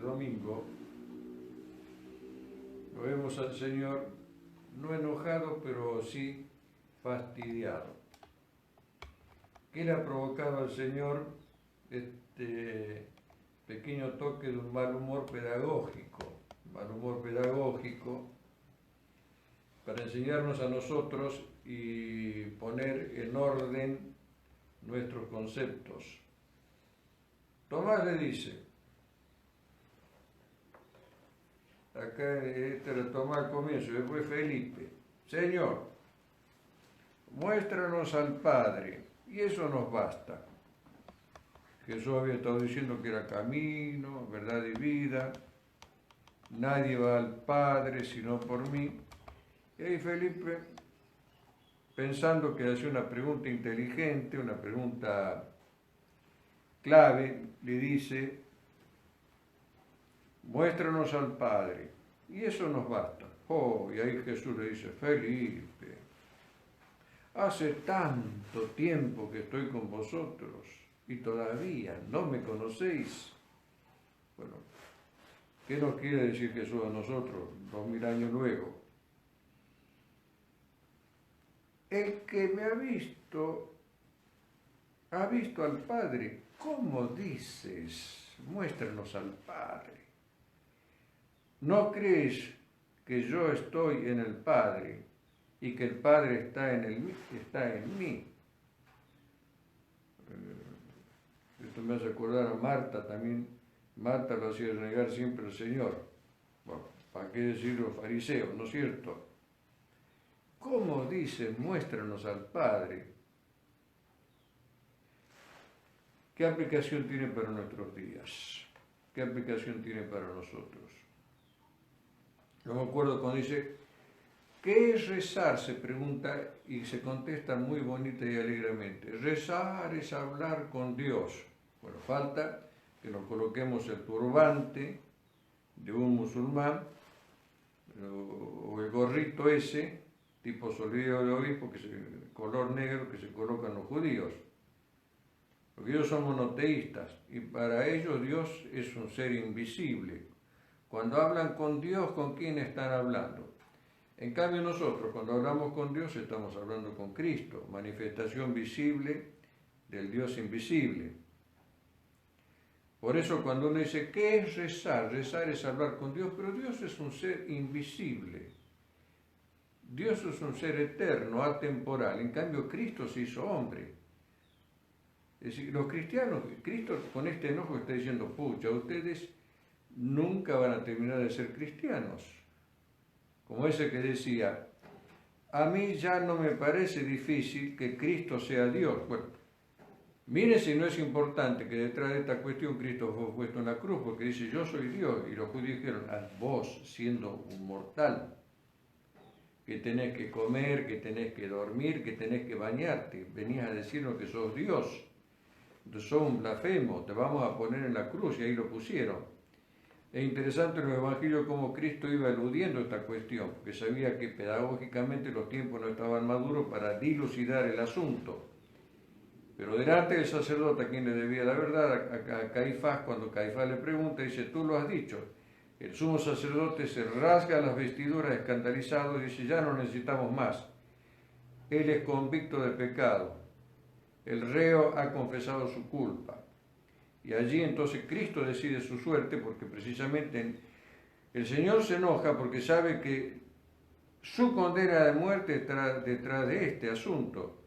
domingo, lo vemos al Señor no enojado, pero sí fastidiado. ¿Qué le ha provocado al Señor este pequeño toque de un mal humor pedagógico? Mal humor pedagógico para enseñarnos a nosotros y poner en orden nuestros conceptos. Tomás le dice, acá este era Tomás al comienzo, después Felipe, Señor, muéstranos al Padre, y eso nos basta. Jesús había estado diciendo que era camino, verdad y vida, nadie va al Padre sino por mí. Y ahí Felipe, pensando que hacía una pregunta inteligente, una pregunta clave, le dice, muéstranos al Padre, y eso nos basta. Oh, y ahí Jesús le dice, Felipe, hace tanto tiempo que estoy con vosotros y todavía no me conocéis. Bueno, ¿qué nos quiere decir Jesús a nosotros 2000 años luego? El que me ha visto al Padre. ¿Cómo dices? Muéstranos al Padre. ¿No crees que yo estoy en el Padre y que el Padre está en mí? Esto me hace acordar a Marta también. Marta lo hacía negar siempre al Señor. Bueno, ¿para qué decir los fariseos, no es cierto? ¿Cómo dices, muéstranos al Padre? ¿Qué aplicación tiene para nuestros días? ¿Qué aplicación tiene para nosotros? Yo me acuerdo cuando dice, ¿qué es rezar? Se pregunta y se contesta muy bonita y alegremente. Rezar es hablar con Dios. Bueno, falta que nos coloquemos el turbante de un musulmán o el gorrito ese, tipo solideo de obispo, color negro que se colocan los judíos. Porque ellos son monoteístas y para ellos Dios es un ser invisible. Cuando hablan con Dios, ¿con quién están hablando? En cambio nosotros, cuando hablamos con Dios, estamos hablando con Cristo, manifestación visible del Dios invisible. Por eso cuando uno dice, ¿qué es rezar? Rezar es hablar con Dios, pero Dios es un ser invisible. Dios es un ser eterno, atemporal. En cambio, Cristo se hizo hombre. Es decir, los cristianos, Cristo con este enojo está diciendo, pucha, ustedes nunca van a terminar de ser cristianos. Como ese que decía, a mí ya no me parece difícil que Cristo sea Dios. Bueno, miren si no es importante que detrás de esta cuestión Cristo fue puesto en la cruz, porque dice, yo soy Dios. Y los judíos dijeron, vos siendo un mortal, que tenés que comer, que tenés que dormir, que tenés que bañarte, venías a decirnos que sos Dios. Entonces sos un blasfemo, te vamos a poner en la cruz, y ahí lo pusieron. Es interesante en el Evangelio cómo Cristo iba eludiendo esta cuestión, porque sabía que pedagógicamente los tiempos no estaban maduros para dilucidar el asunto. Pero delante del sacerdote a quien le debía la verdad, a Caifás, cuando Caifás le pregunta, dice, tú lo has dicho. El sumo sacerdote se rasga las vestiduras escandalizado y dice, ya no necesitamos más. Él es convicto de pecado. El reo ha confesado su culpa. Y allí entonces Cristo decide su suerte, porque precisamente el Señor se enoja porque sabe que su condena de muerte está detrás de este asunto.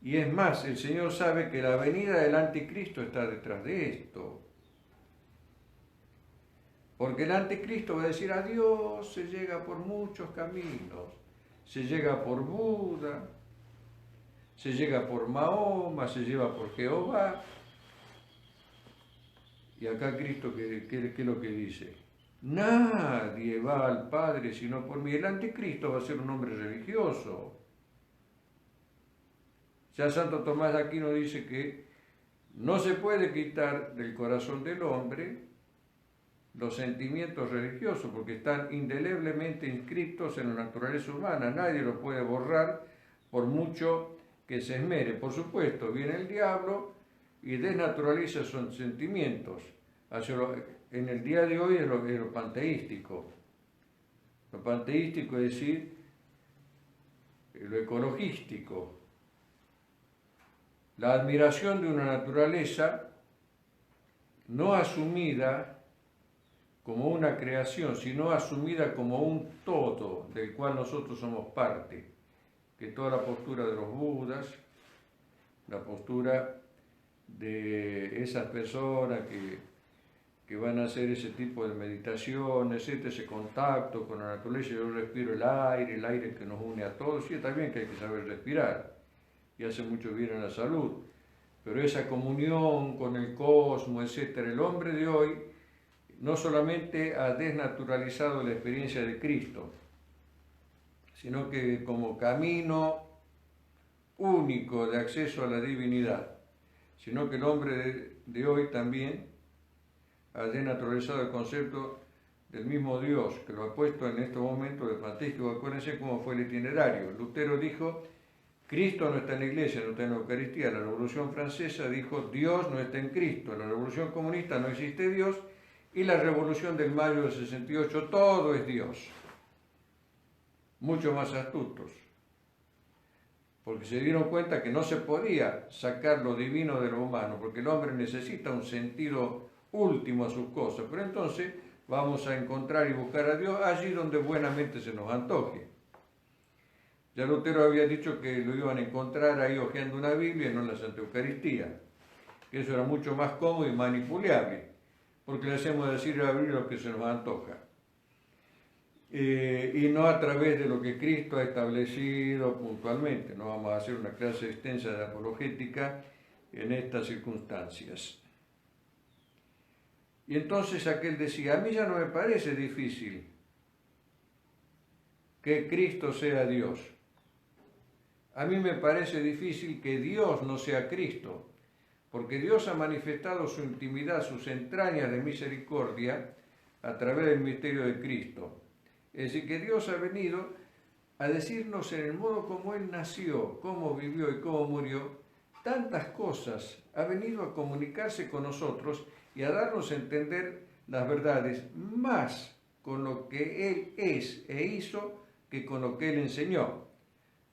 Y es más, el Señor sabe que la venida del anticristo está detrás de esto. Porque el anticristo va a decir, a Dios se llega por muchos caminos. Se llega por Buda, se llega por Mahoma, se llega por Jehová. Y acá Cristo, ¿qué es lo que dice? Nadie va al Padre sino por mí. El anticristo va a ser un hombre religioso. Ya Santo Tomás de Aquino dice que no se puede quitar del corazón del hombre los sentimientos religiosos, porque están indeleblemente inscritos en la naturaleza humana. Nadie los puede borrar por mucho que se esmere. Por supuesto, viene el diablo y desnaturaliza esos sentimientos. En el día de hoy es lo panteístico. Lo panteístico es decir, lo ecologístico, la admiración de una naturaleza no asumida como una creación, sino asumida como un todo del cual nosotros somos parte, que toda la postura de los Budas, la postura de esas personas que van a hacer ese tipo de meditaciones, ese contacto con la naturaleza. Yo respiro el aire que nos une a todos, y está bien que hay que saber respirar, y hace mucho bien a la salud, pero esa comunión con el cosmos, etc., el hombre de hoy no solamente ha desnaturalizado la experiencia de Cristo, sino que como camino único de acceso a la divinidad, sino que el hombre de hoy también ha desnaturalizado el concepto del mismo Dios, que lo ha puesto en este momento de panteístico. Acuérdense cómo fue el itinerario. Lutero dijo, Cristo no está en la Iglesia, no está en la Eucaristía. La Revolución Francesa dijo, Dios no está en Cristo. La Revolución Comunista, no existe Dios. Y la Revolución del Mayo del 68, todo es Dios. Mucho más astutos, porque se dieron cuenta que no se podía sacar lo divino de lo humano, porque el hombre necesita un sentido último a sus cosas, pero entonces vamos a encontrar y buscar a Dios allí donde buenamente se nos antoje. Ya Lutero había dicho que lo iban a encontrar ahí hojeando una Biblia y no en la Santa Eucaristía, que eso era mucho más cómodo y manipulable, porque le hacemos decir a la Biblia lo que se nos antoja, y no a través de lo que Cristo ha establecido puntualmente. No vamos a hacer una clase extensa de apologética en estas circunstancias. Y entonces aquel decía, a mí ya no me parece difícil que Cristo sea Dios. A mí me parece difícil que Dios no sea Cristo, porque Dios ha manifestado su intimidad, sus entrañas de misericordia a través del misterio de Cristo. Es decir, que Dios ha venido a decirnos en el modo como Él nació, cómo vivió y cómo murió, tantas cosas. Ha venido a comunicarse con nosotros y a darnos a entender las verdades más con lo que Él es e hizo que con lo que Él enseñó.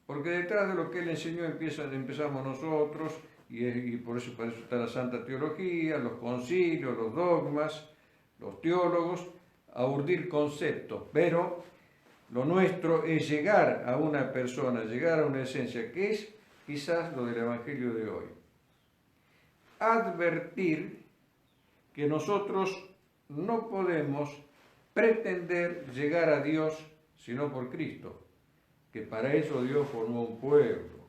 Porque detrás de lo que Él enseñó empezamos nosotros, y por eso está la Santa Teología, los concilios, los dogmas, los teólogos, a urdir conceptos. Pero lo nuestro es llegar a una persona, llegar a una esencia, que es quizás lo del Evangelio de hoy. Advertir que nosotros no podemos pretender llegar a Dios sino por Cristo, que para eso Dios formó un pueblo,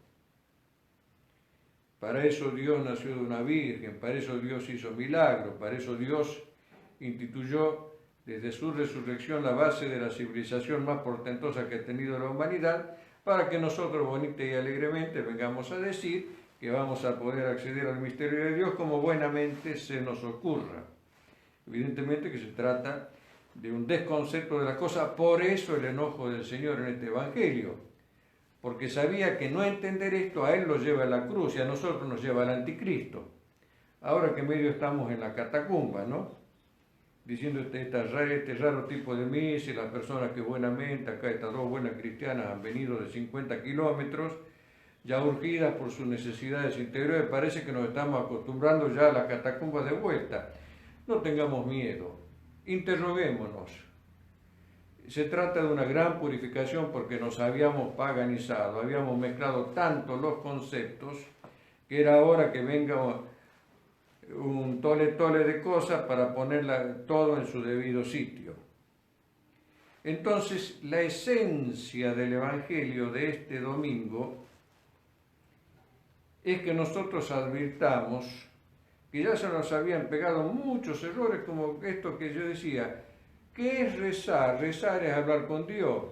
para eso Dios nació de una virgen, para eso Dios hizo milagros, para eso Dios instituyó desde su resurrección la base de la civilización más portentosa que ha tenido la humanidad, para que nosotros bonita y alegremente vengamos a decir que vamos a poder acceder al misterio de Dios como buenamente se nos ocurra. Evidentemente que se trata de un desconcepto de la cosa, por eso el enojo del Señor en este Evangelio, porque sabía que no entender esto a Él lo lleva a la cruz y a nosotros nos lleva al anticristo. Ahora que medio estamos en la catacumba, ¿no? Diciendo este raro tipo de misa, y las personas que buenamente, acá estas dos buenas cristianas han venido de 50 kilómetros, ya urgidas por sus necesidades interiores, parece que nos estamos acostumbrando ya a la catacumba de vuelta. No tengamos miedo, interroguémonos. Se trata de una gran purificación porque nos habíamos paganizado, habíamos mezclado tanto los conceptos que era hora que venga un tole de cosas para ponerla todo en su debido sitio. Entonces, la esencia del Evangelio de este domingo es que nosotros advirtamos que ya se nos habían pegado muchos errores, como esto que yo decía. ¿Qué es rezar? Rezar es hablar con Dios.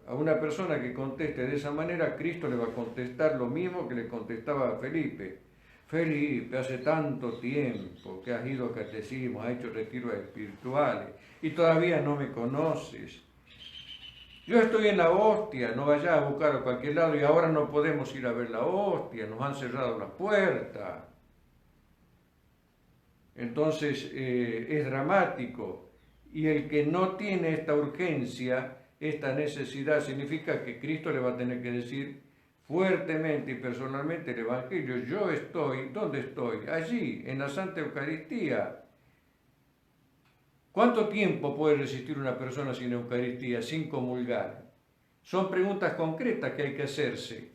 A una persona que conteste de esa manera, Cristo le va a contestar lo mismo que le contestaba a Felipe. Felipe, hace tanto tiempo que has ido a catecismo, has hecho retiros espirituales y todavía no me conoces. Yo estoy en la hostia, no vayas a buscar a cualquier lado y ahora no podemos ir a ver la hostia, nos han cerrado la puerta. Entonces es dramático, y el que no tiene esta urgencia, esta necesidad, significa que Cristo le va a tener que decir fuertemente y personalmente el Evangelio. Yo estoy, ¿dónde estoy? Allí, en la Santa Eucaristía. ¿Cuánto tiempo puede resistir una persona sin Eucaristía, sin comulgar? Son preguntas concretas que hay que hacerse.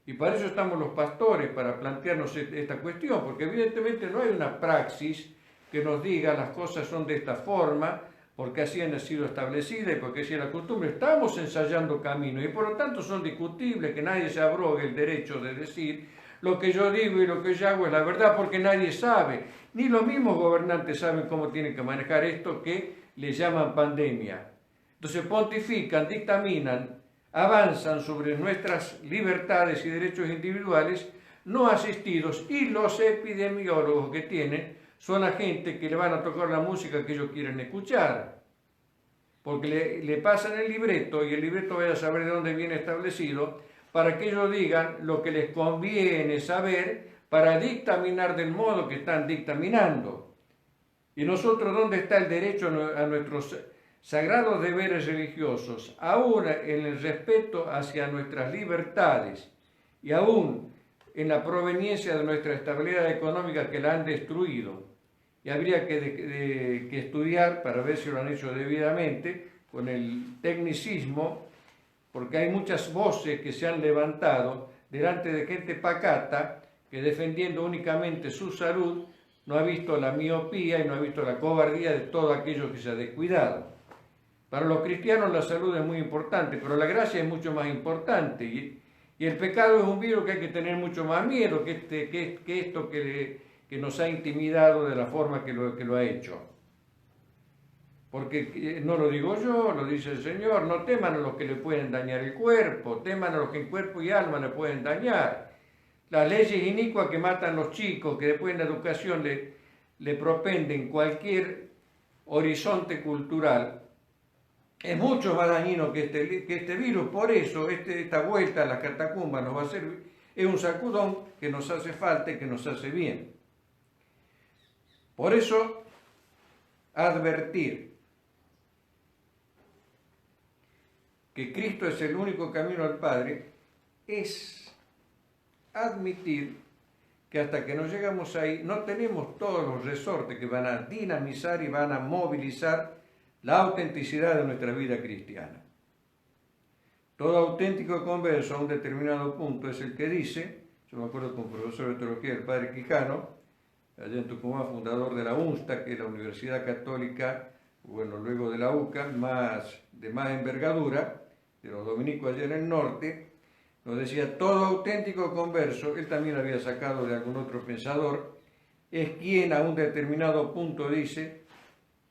Y para eso estamos los pastores, para plantearnos esta cuestión, porque evidentemente no hay una praxis que nos diga las cosas son de esta forma, porque así han sido establecidas y porque así es la costumbre. Estamos ensayando caminos y por lo tanto son discutibles, que nadie se abrogue el derecho de decir lo que yo digo y lo que yo hago es la verdad, porque nadie sabe. Ni los mismos gobernantes saben cómo tienen que manejar esto que le llaman pandemia. Entonces pontifican, dictaminan, avanzan sobre nuestras libertades y derechos individuales no asistidos, y los epidemiólogos que tienen son la gente que le van a tocar la música que ellos quieren escuchar, porque le pasan el libreto y el libreto vaya a saber de dónde viene establecido para que ellos digan lo que les conviene saber para dictaminar del modo que están dictaminando. ¿Y nosotros dónde está el derecho a nuestros sagrados deberes religiosos, aún en el respeto hacia nuestras libertades y aún en la proveniencia de nuestra estabilidad económica que la han destruido? Y habría que estudiar para ver si lo han hecho debidamente con el tecnicismo, porque hay muchas voces que se han levantado delante de gente pacata que, defendiendo únicamente su salud, no ha visto la miopía y no ha visto la cobardía de todo aquello que se ha descuidado. Para los cristianos la salud es muy importante, pero la gracia es mucho más importante, y el pecado es un virus que hay que tener mucho más miedo que esto que nos ha intimidado de la forma que lo ha hecho. Porque no lo digo yo, lo dice el Señor: no teman a los que le pueden dañar el cuerpo, teman a los que en cuerpo y alma le pueden dañar. Las leyes inicuas que matan los chicos, que después en la educación le propenden cualquier horizonte cultural, es mucho más dañino que este virus. Por eso esta vuelta a las catacumbas nos va a servir, es un sacudón que nos hace falta y que nos hace bien. Por eso, advertir que Cristo es el único camino al Padre es admitir que hasta que no llegamos ahí no tenemos todos los resortes que van a dinamizar y van a movilizar la autenticidad de nuestra vida cristiana. Todo auténtico converso a un determinado punto es el que dice, yo me acuerdo con un profesor de teología, el padre Quijano, allá en Tucumán, fundador de la UNSTA, que es la Universidad Católica, bueno, luego de la UCA, de más envergadura, de los dominicos allá en el norte, nos decía: todo auténtico converso, él también había sacado de algún otro pensador, es quien a un determinado punto dice: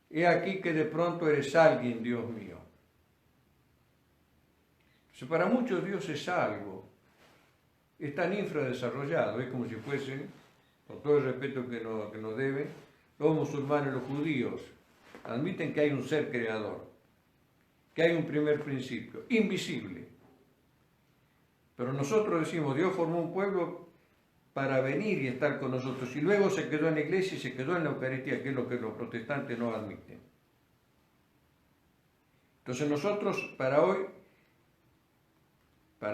he aquí que de pronto eres alguien, Dios mío. Entonces, para muchos Dios es algo, es tan infradesarrollado, es como si fuesen, con todo el respeto que nos deben, los musulmanes, los judíos, admiten que hay un ser creador, que hay un primer principio, invisible. Pero nosotros decimos: Dios formó un pueblo para venir y estar con nosotros, y luego se quedó en la iglesia y se quedó en la Eucaristía, que es lo que los protestantes no admiten. Entonces nosotros, para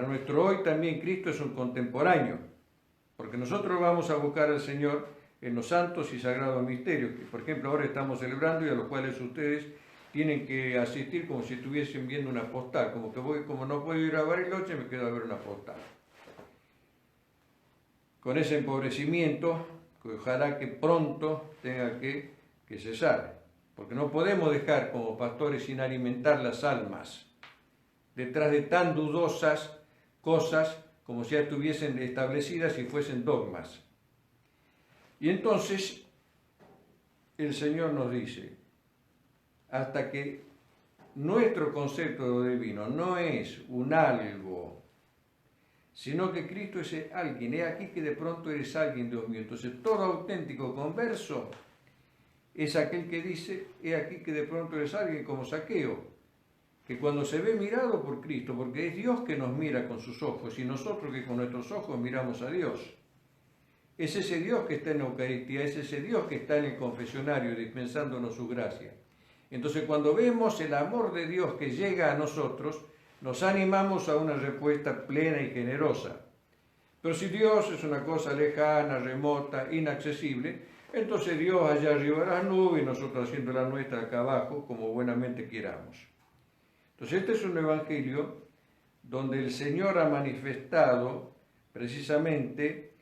nuestro hoy también Cristo es un contemporáneo, porque nosotros vamos a buscar al Señor en los santos y sagrados misterios, que por ejemplo ahora estamos celebrando y a los cuales ustedes tienen que asistir como si estuviesen viendo una postal, como no puedo ir a Bariloche, me quedo a ver una postal. Con ese empobrecimiento, que ojalá que pronto tenga que cesar, porque no podemos dejar como pastores sin alimentar las almas detrás de tan dudosas cosas como si ya estuviesen establecidas y fuesen dogmas. Y entonces el Señor nos dice: hasta que nuestro concepto de lo divino no es un algo, sino que Cristo es alguien, he aquí que de pronto eres alguien, Dios mío. Entonces todo auténtico converso es aquel que dice: he aquí que de pronto eres alguien, como Zaqueo, que cuando se ve mirado por Cristo, porque es Dios que nos mira con sus ojos y nosotros que con nuestros ojos miramos a Dios, Es ese Dios que está en la Eucaristía, es ese Dios que está en el confesionario dispensándonos su gracia. Entonces, cuando vemos el amor de Dios que llega a nosotros, nos animamos a una respuesta plena y generosa. Pero si Dios es una cosa lejana, remota, inaccesible, entonces Dios allá arriba de las nubes y nosotros haciendo la nuestra acá abajo, como buenamente queramos. Entonces, este es un evangelio donde el Señor ha manifestado precisamente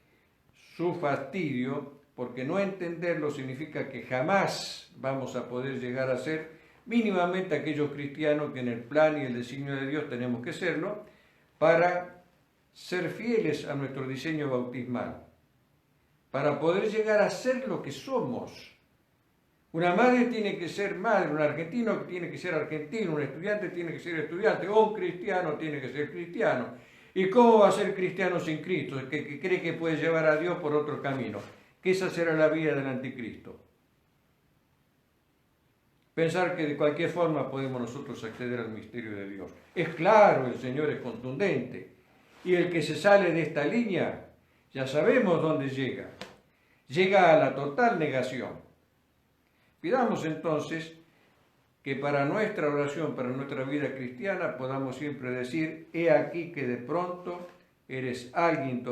su fastidio, porque no entenderlo significa que jamás vamos a poder llegar a ser mínimamente aquellos cristianos que en el plan y el designio de Dios tenemos que serlo, para ser fieles a nuestro diseño bautismal, para poder llegar a ser lo que somos. Una madre tiene que ser madre, un argentino tiene que ser argentino, un estudiante tiene que ser estudiante, o un cristiano tiene que ser cristiano. ¿Y cómo va a ser cristiano sin Cristo? Que cree que puede llevar a Dios por otro camino. Que esa será la vida del anticristo. Pensar que de cualquier forma podemos nosotros acceder al misterio de Dios. Es claro, el Señor es contundente. Y el que se sale de esta línea, ya sabemos dónde llega. Llega a la total negación. Pidamos entonces que para nuestra oración, para nuestra vida cristiana, podamos siempre decir: he aquí que de pronto eres alguien,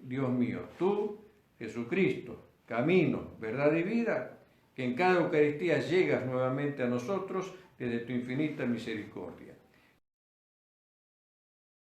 Dios mío, tú, Jesucristo, camino, verdad y vida, que en cada Eucaristía llegas nuevamente a nosotros desde tu infinita misericordia.